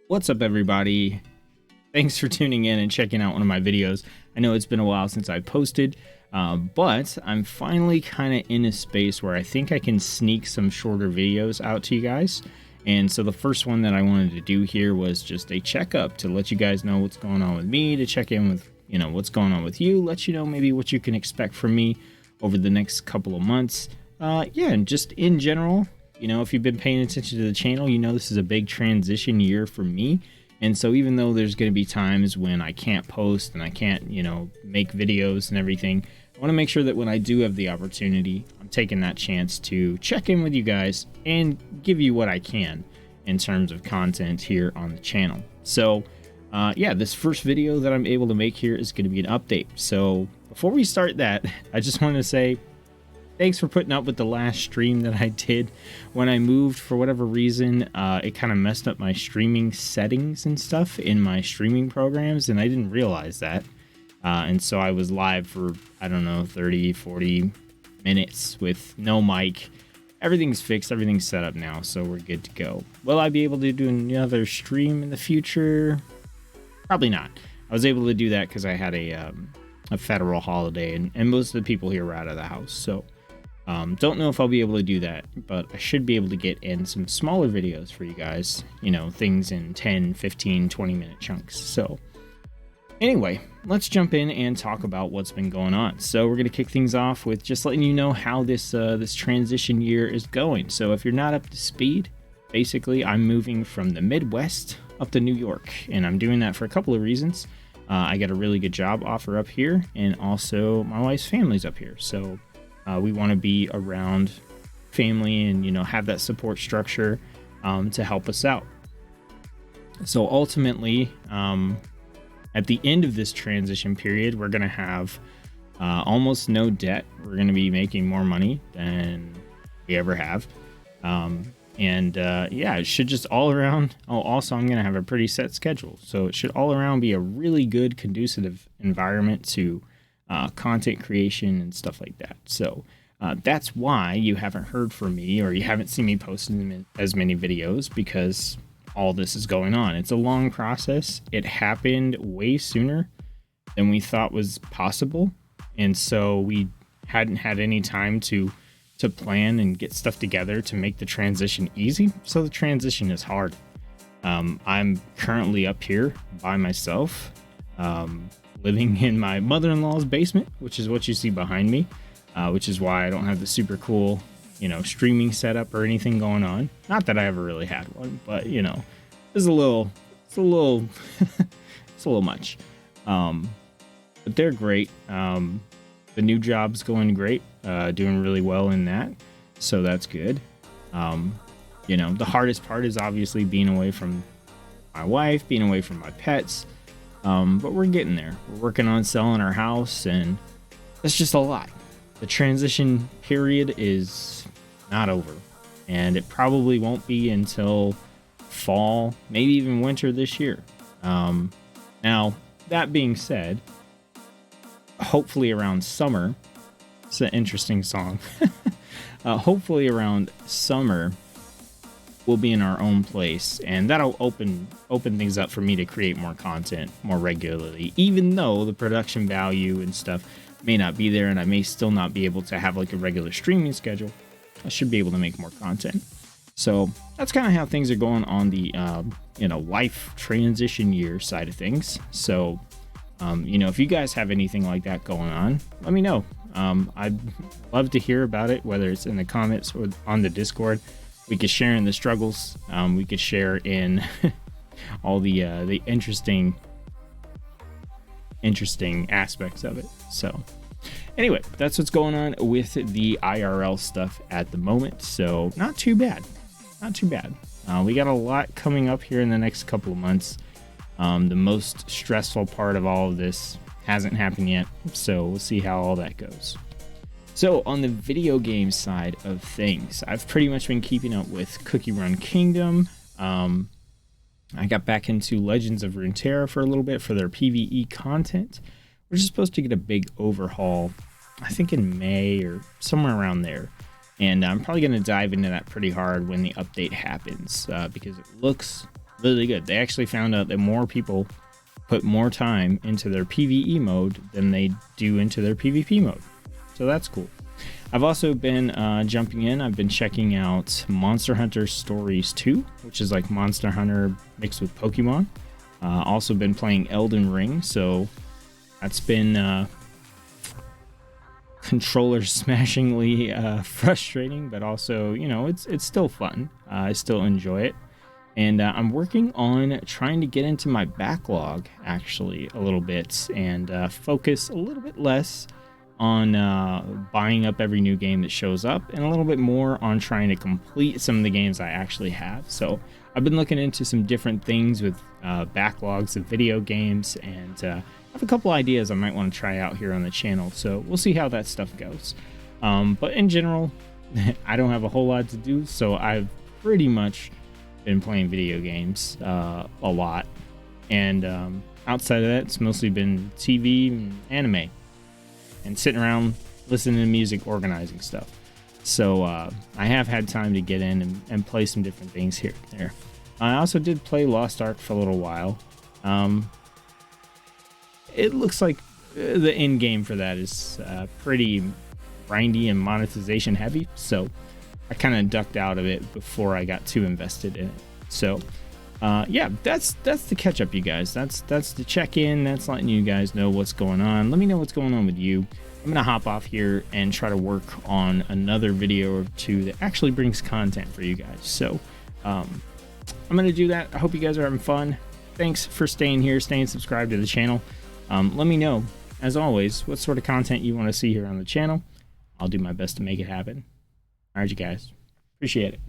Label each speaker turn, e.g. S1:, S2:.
S1: What's up, everybody? Thanks for tuning in and checking out one of my videos. I know it's been a while since I posted, but I'm finally kind of in a space where I think I can sneak some shorter videos out to you guys. And so the first one that I wanted to do here was just a checkup to let you guys know what's going on with me, to check in with, what's going on with you, let you know maybe what you can expect from me over the next couple of months. And just in general, if you've been paying attention to the channel, this is a big transition year for me. And so even though there's going to be times when I can't post and I can't, make videos and everything, I want to make sure that when I do have the opportunity, I'm taking that chance to check in with you guys and give you what I can in terms of content here on the channel. So, this first video that I'm able to make here is going to be an update. So before we start that, I just want to say thanks for putting up with the last stream that I did. When I moved, for whatever reason, it kind of messed up my streaming settings and stuff in my streaming programs, and I didn't realize that. And so I was live for, 30, 40 minutes with no mic. Everything's fixed, everything's set up now, so we're good to go. Will I be able to do another stream in the future? Probably not. I was able to do that because I had a federal holiday, and most of the people here were out of the house, so don't know if I'll be able to do that, but I should be able to get in some smaller videos for you guys, things in 10, 15, 20-minute chunks. So anyway, let's jump in and talk about what's been going on. So we're going to kick things off with just letting you know how this transition year is going. So if you're not up to speed, basically I'm moving from the Midwest up to New York, and I'm doing that for a couple of reasons. I got a really good job offer up here, and also my wife's family's up here. So we want to be around family and, have that support structure to help us out. So ultimately, at the end of this transition period, we're going to have almost no debt. We're going to be making more money than we ever have. It should just all around. Oh, also, I'm going to have a pretty set schedule. So it should all around be a really good, conducive environment to content creation and stuff like that. So that's why you haven't heard from me, or you haven't seen me posting as many videos, because all this is going on. It's a long process. It happened way sooner than we thought was possible. And so we hadn't had any time to plan and get stuff together to make the transition easy. So the transition is hard. I'm currently up here by myself, living in my mother-in-law's basement, which is what you see behind me, which is why I don't have the super cool, streaming setup or anything going on. Not that I ever really had one, but it's a little it's a little much. But they're great. The new job's going great, doing really well in that, so that's good. The hardest part is obviously being away from my wife, being away from my pets. But we're getting there. We're working on selling our house, and that's just a lot. The transition period is not over, and it probably won't be until fall, maybe even winter this year. Now, that being said, hopefully around summer, it's an interesting song. Hopefully around summer, we'll be in our own place, and that'll open things up for me to create more content more regularly, even though the production value and stuff may not be there, and I may still not be able to have like a regular streaming schedule. I should be able to make more content. So that's kind of how things are going on the life transition year side of things. So if you guys have anything like that going on, let me know. I'd love to hear about it, whether it's in the comments or on the Discord. We could share in the struggles. We could share in all the interesting aspects of it. So anyway, that's what's going on with the IRL stuff at the moment. So not too bad. We got a lot coming up here in the next couple of months. The most stressful part of all of this hasn't happened yet, so we'll see how all that goes. So on the video game side of things, I've pretty much been keeping up with Cookie Run Kingdom. I got back into Legends of Runeterra for a little bit for their PvE content. We're just supposed to get a big overhaul, I think in May or somewhere around there. And I'm probably going to dive into that pretty hard when the update happens, because it looks really good. They actually found out that more people put more time into their PvE mode than they do into their PvP mode. So that's cool. I've also been jumping in. I've been checking out Monster Hunter Stories 2, which is like Monster Hunter mixed with Pokemon. Also been playing Elden Ring, so that's been controller smashingly frustrating, but also, you know, it's still fun. I still enjoy it. And I'm working on trying to get into my backlog, actually, a little bit, and focus a little bit less on buying up every new game that shows up, and a little bit more on trying to complete some of the games I actually have. So I've been looking into some different things with backlogs of video games, and I have a couple ideas I might want to try out here on the channel. So we'll see how that stuff goes. But in general, I don't have a whole lot to do, so I've pretty much been playing video games a lot, and outside of that, it's mostly been TV and anime, and sitting around listening to music, organizing stuff. So I have had time to get in and play some different things here and there. I also did play Lost Ark for a little while. It looks like the end game for that is pretty grindy and monetization heavy, so I kind of ducked out of it before I got too invested in it. So yeah, that's the catch up, you guys. That's the check in. That's letting you guys know what's going on. Let me know what's going on with you. I'm gonna hop off here and try to work on another video or two that actually brings content for you guys. So I'm gonna do that. I hope you guys are having fun. Thanks for staying here, staying subscribed to the channel. Let me know, as always, what sort of content you want to see here on the channel. I'll do my best to make it happen. All right, you guys. Appreciate it.